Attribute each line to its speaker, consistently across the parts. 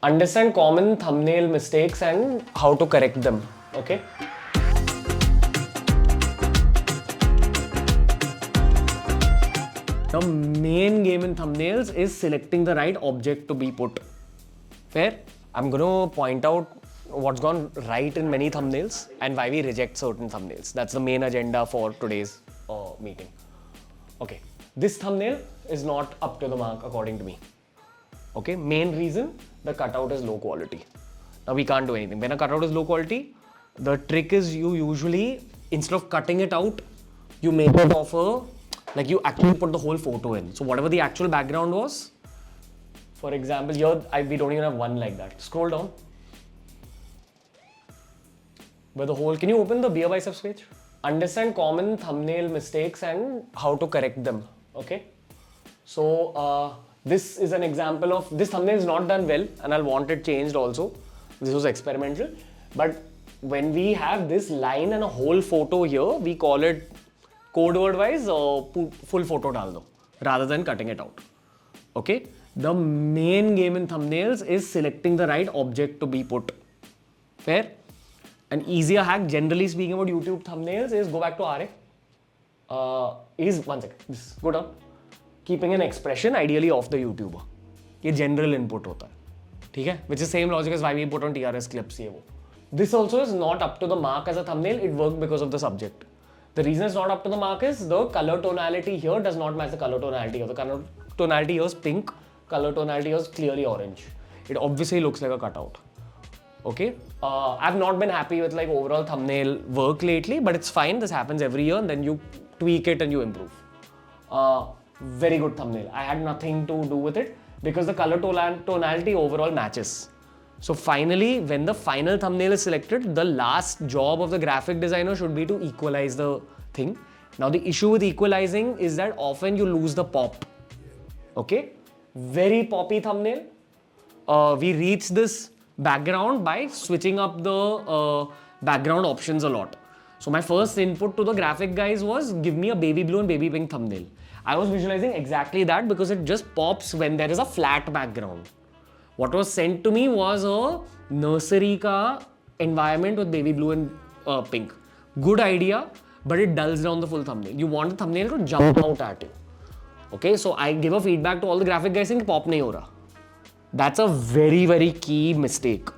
Speaker 1: Understand common thumbnail mistakes and how to correct them. Okay. The main game in thumbnails is selecting the right object to be put. Fair? I'm going to point out what's gone right in many thumbnails and why we reject certain thumbnails. That's the main agenda for today's meeting. Okay, this thumbnail is not up to the mark according to me. Okay, main reason, the cutout is low quality. Now we can't do anything. When a cutout is low quality, the trick is you usually, instead of cutting it out, you make it of a, like you actually put the whole photo in. So whatever the actual background was, for example, here we don't even have one like that. Scroll down. Where the whole, can you open the BeerBiceps page? Understand common thumbnail mistakes and how to correct them. Okay. So this is an example of, this thumbnail is not done well and I'll want it changed also. This was experimental. But when we have this line and a whole photo here, we call it code word wise full photo dal do, rather than cutting it out. Okay. The main game in thumbnails is selecting the right object to be put. Fair? An easier hack, generally speaking about YouTube thumbnails, is go back to RA. Is one second. This, go down. Keeping an expression ideally of the YouTuber. ये general input होता है, ठीक है? Which is same logic as why we put on TRS Clips ये वो. This also is not up to the mark as a thumbnail. It worked because of the subject. The reason it's not up to the mark is the color tonality here does not match the color tonality here. The color tonality here is pink. Color tonality here is clearly orange. It obviously looks like a cutout. Okay, I've not been happy with like overall thumbnail work lately, but it's fine. This happens every year, and then you tweak it and you improve. Very good thumbnail. I had nothing to do with it because the color tonality overall matches. So finally, when the final thumbnail is selected, the last job of the graphic designer should be to equalize the thing. Now the issue with equalizing is that often you lose the pop. Okay, very poppy thumbnail. We reach this background by switching up the background options a lot. So my first input to the graphic guys was give me a baby blue and baby pink thumbnail. I was visualizing exactly that because it just pops when there is a flat background. What was sent to me was a nursery ka environment with baby blue and pink. Good idea, but it dulls down the full thumbnail. You want the thumbnail to jump out at you. Okay, so I give a feedback to all the graphic guys saying pop nahi ho raha. That's a very, very key mistake.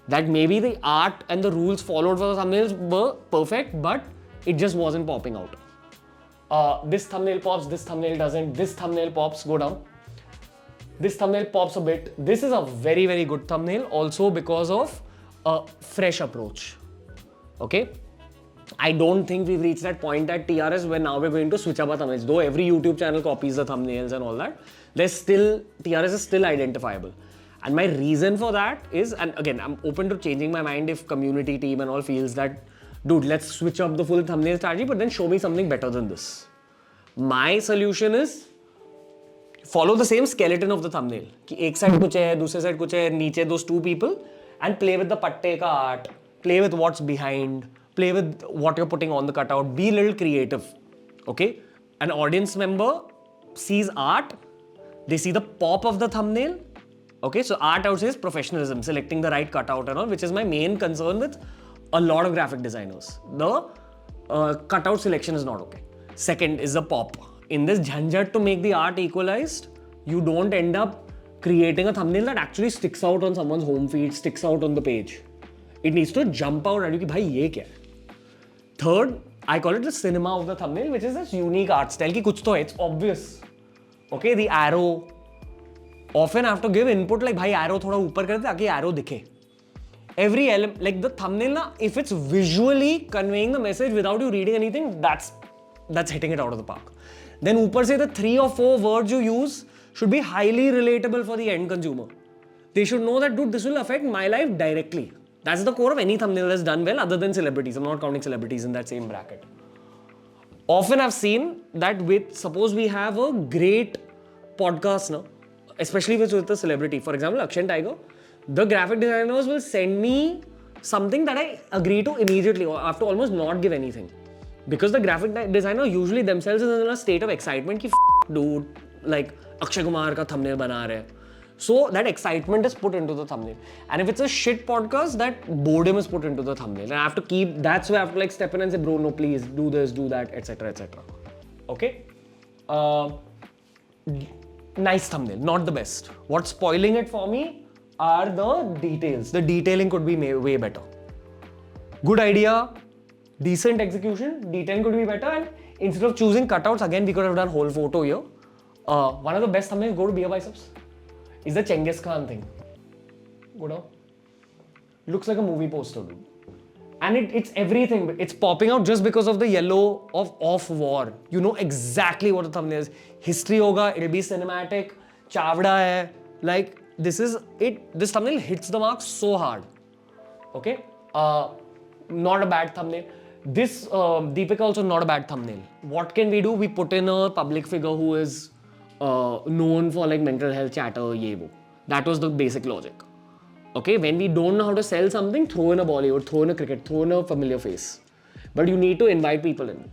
Speaker 1: That maybe the art and the rules followed for the thumbnails were perfect, but it just wasn't popping out. This thumbnail pops, this thumbnail doesn't, this thumbnail pops, go down. This thumbnail pops a bit. This is a very, very good thumbnail also because of a fresh approach. Okay? I don't think we've reached that point at TRS where now we're going to switch up our thumbnails. Though every YouTube channel copies the thumbnails and all that, there's still, TRS is still identifiable. And my reason for that is, and again, I'm open to changing my mind if community team and all feels that, dude, let's switch up the full thumbnail strategy, but then show me something better than this. My solution is, follow the same skeleton of the thumbnail. कि एक side कुछ है, दूसरे side कुछ है, नीचे those two people, and play with the पट्टे का art, play with what's behind, play with what you're putting on the cutout, be a little creative. Okay? An audience member sees art, they see the pop of the thumbnail. Okay, so art out is professionalism, selecting the right cutout and all, which is my main concern with a lot of graphic designers. The cutout selection is not okay. Second is the pop. In this jhanjat to make the art equalized, you don't end up creating a thumbnail that actually sticks out on someone's home feed, sticks out on the page. It needs to jump out at you ki bhai ye kya hai? Third, I call it the cinema of the thumbnail, which is this unique art style ki kuch to hai, it's obvious. Okay, the arrow. Often I have to give input like bhai arrow thoda upar kar de taaki arrow dikhe. Every element, like the thumbnail na, if it's visually conveying the message without you reading anything, that's hitting it out of the park. Then upar se the 3 or 4 words you use should be highly relatable for the end consumer. They should know that, dude, this will affect my life directly. That's the core of any thumbnail that's done well other than celebrities. I'm not counting celebrities in that same bracket. Often I've seen that suppose we have a great podcast now, especially if it's with a celebrity. For example, Akshay Tiger, the graphic designers will send me something that I agree to immediately or I have to almost not give anything. Because the graphic designer usually themselves is in a state of excitement ki dude, like Akshay Kumar ka thumbnail bana rahe. So that excitement is put into the thumbnail. And if it's a shit podcast, that boredom is put into the thumbnail. And I have to keep, that's why I have to like step in and say, bro, no, please do this, do that, etc., etc. Okay? Nice thumbnail, not the best. What's spoiling it for me are the details. The detailing could be way better. Good idea, decent execution, detailing could be better, and instead of choosing cutouts, again, we could have done whole photo here. One of the best thumbnails, go to BeerBiceps, is the Genghis Khan thing. Go down. Looks like a movie poster, dude. And it's everything. It's popping out just because of the yellow of war. You know exactly what the thumbnail is. History hoga, it'll be cinematic. Chavda hai. Like, this is it. This thumbnail hits the mark so hard. Okay? Not a bad thumbnail. This Deepika also not a bad thumbnail. What can we do? We put in a public figure who is known for like mental health chatter, ye wo. That was the basic logic. Okay, when we don't know how to sell something, throw in a Bollywood, throw in a cricket, throw in a familiar face. But you need to invite people in.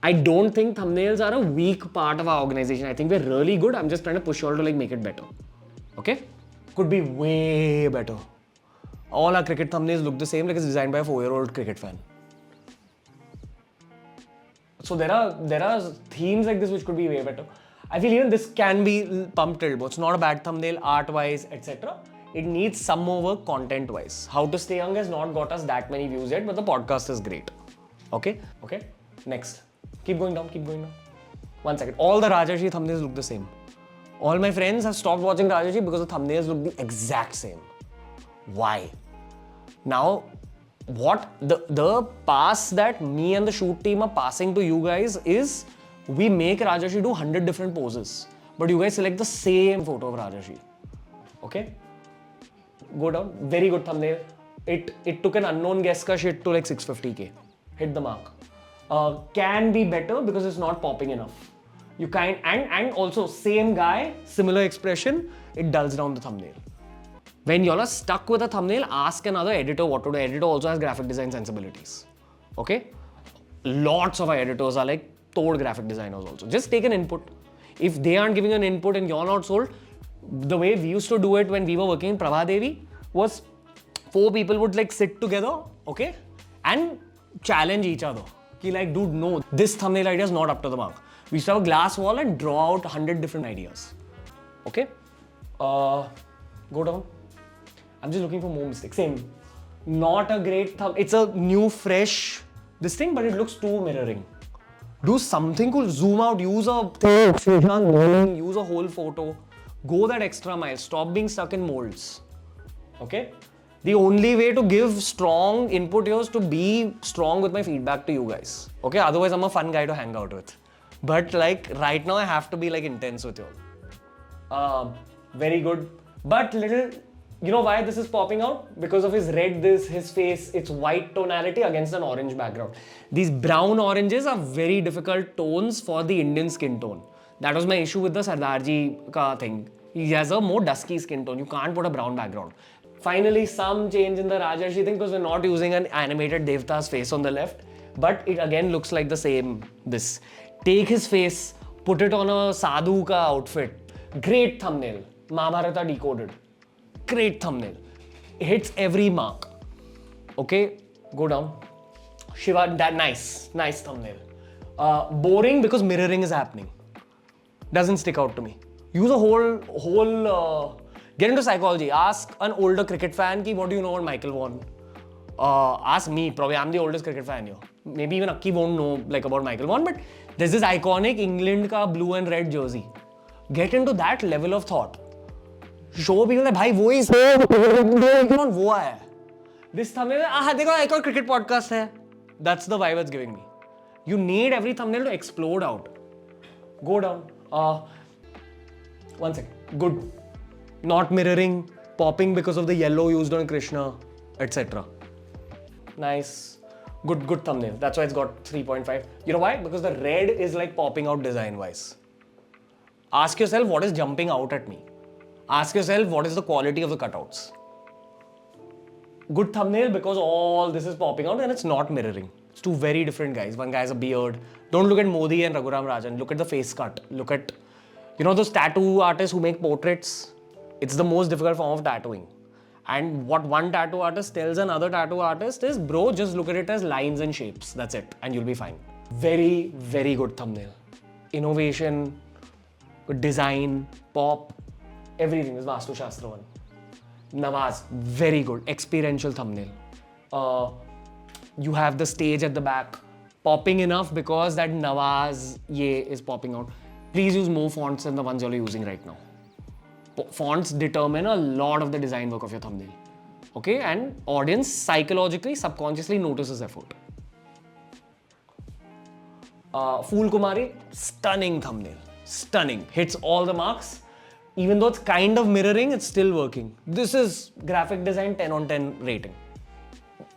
Speaker 1: I don't think thumbnails are a weak part of our organization. I think we're really good. I'm just trying to push you all to like make it better. Okay? Could be way better. All our cricket thumbnails look the same, like it's designed by a 4-year-old cricket fan. So there are themes like this which could be way better. I feel even this can be pumped a little bit. It's not a bad thumbnail, art-wise, etc. It needs some more work content-wise. How to Stay Young has not got us that many views yet, but the podcast is great. Okay? Okay? Next. Keep going down, keep going down. 1 second. All the Rajashi thumbnails look the same. All my friends have stopped watching Rajashi because the thumbnails look the exact same. Why? Now, what the pass that me and the shoot team are passing to you guys is we make Rajashi do 100 different poses, but you guys select the same photo of Rajashi. Okay? Go down. Very good thumbnail. It took an unknown guest ka shit to like 650k. Hit the mark. Can be better because it's not popping enough. You and also same guy, similar expression, it dulls down the thumbnail. When y'all are stuck with a thumbnail, ask another editor what to do. Editor also has graphic design sensibilities. Okay? Lots of our editors are like toad graphic designers also. Just take an input. If they aren't giving an input and you're not sold, the way we used to do it when we were working in Prabha Devi was 4 people would like sit together, okay, and challenge each other. Ki like, dude, no, this thumbnail idea is not up to the mark. We used to have a glass wall and draw out 100 different ideas. Okay? Go down. I'm just looking for more mistakes. Same. Not a great thumb. It's a new, fresh this thing, but it looks too mirroring. Do something cool. Zoom out. Use a thing. Use a whole photo. Go that extra mile. Stop being stuck in molds. Okay? The only way to give strong input here is to be strong with my feedback to you guys. Okay? Otherwise, I'm a fun guy to hang out with. But like right now, I have to be like intense with you all. Very good. But little, you know why this is popping out? Because of his red, his face, it's white tonality against an orange background. These brown oranges are very difficult tones for the Indian skin tone. That was my issue with the Sardarji ka thing. He has a more dusky skin tone. You can't put a brown background. Finally, some change in the Rajarshi thing because we're not using an animated Devta's face on the left. But it again looks like the same. This. Take his face, put it on a sadhu ka outfit. Great thumbnail. Mahabharata decoded. Great thumbnail. Hits every mark. Okay, go down. Shiva, that nice thumbnail. Boring because mirroring is happening. Doesn't stick out to me. Use a whole. Get into psychology. Ask an older cricket fan ki, what do you know about Michael Vaughan? Ask me. Probably I'm the oldest cricket fan here. Maybe even Akki won't know like about Michael Vaughan, but there's this iconic England ka blue and red jersey. Get into that level of thought. Show people that bhai wo is on wo aaya. This thumbnail, dekho ek aur cricket podcast hai. That's the vibe it's giving me. You need every thumbnail to explode out. Go down. 1 second. Good. Not mirroring, popping because of the yellow used on Krishna, etc. Nice. Good thumbnail. That's why it's got 3.5. You know why? Because the red is like popping out design-wise. Ask yourself what is jumping out at me. Ask yourself what is the quality of the cutouts. Good thumbnail because all this is popping out and it's not mirroring. It's two very different guys. One guy has a beard. Don't look at Modi and Raghuram Rajan. Look at the face cut. Look at, those tattoo artists who make portraits. It's the most difficult form of tattooing. And what one tattoo artist tells another tattoo artist is, bro, just look at it as lines and shapes. That's it. And you'll be fine. Very, very good thumbnail. Innovation, design, pop, everything. This Vastu Shastra one. RAAAZ, very good. Experiential thumbnail. You have the stage at the back. Popping enough because that RAAAZ is popping out. Please use more fonts than the ones you're using right now. Fonts determine a lot of the design work of your thumbnail. Okay, and audience psychologically, subconsciously notices effort. Fool Kumari, stunning thumbnail. Stunning. Hits all the marks. Even though it's kind of mirroring, it's still working. This is graphic design 10 on 10 rating.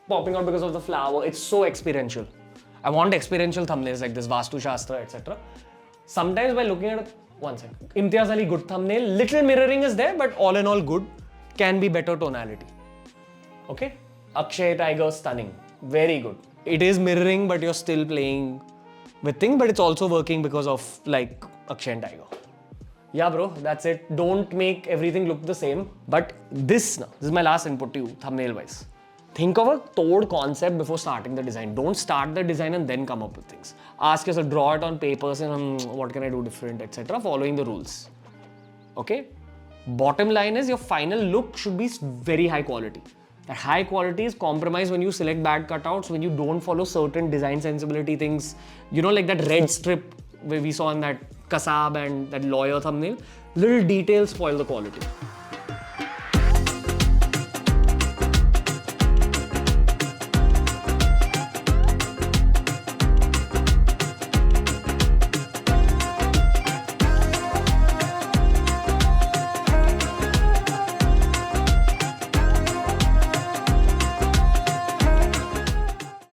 Speaker 1: Popping out because of the flower. It's so experiential. I want experiential thumbnails like this, Vastu Shastra, etc. Sometimes by looking at one second. Imtiaz Ali, good thumbnail. Little mirroring is there, but all in all good. Can be better tonality. Okay? Akshay Tiger, stunning. Very good. It is mirroring, but you're still playing with things, but it's also working because of like Akshay and Tiger. Yeah, bro, that's it. Don't make everything look the same. But this is my last input to you, thumbnail wise. Think of a toad concept before starting the design. Don't start the design and then come up with things. Ask yourself, draw it on papers and what can I do different, etc. Following the rules. Okay? Bottom line is your final look should be very high quality. That high quality is compromised when you select bad cutouts, when you don't follow certain design sensibility things. You know, like that red strip where we saw in that Kasab and that lawyer thumbnail. Little details spoil the quality.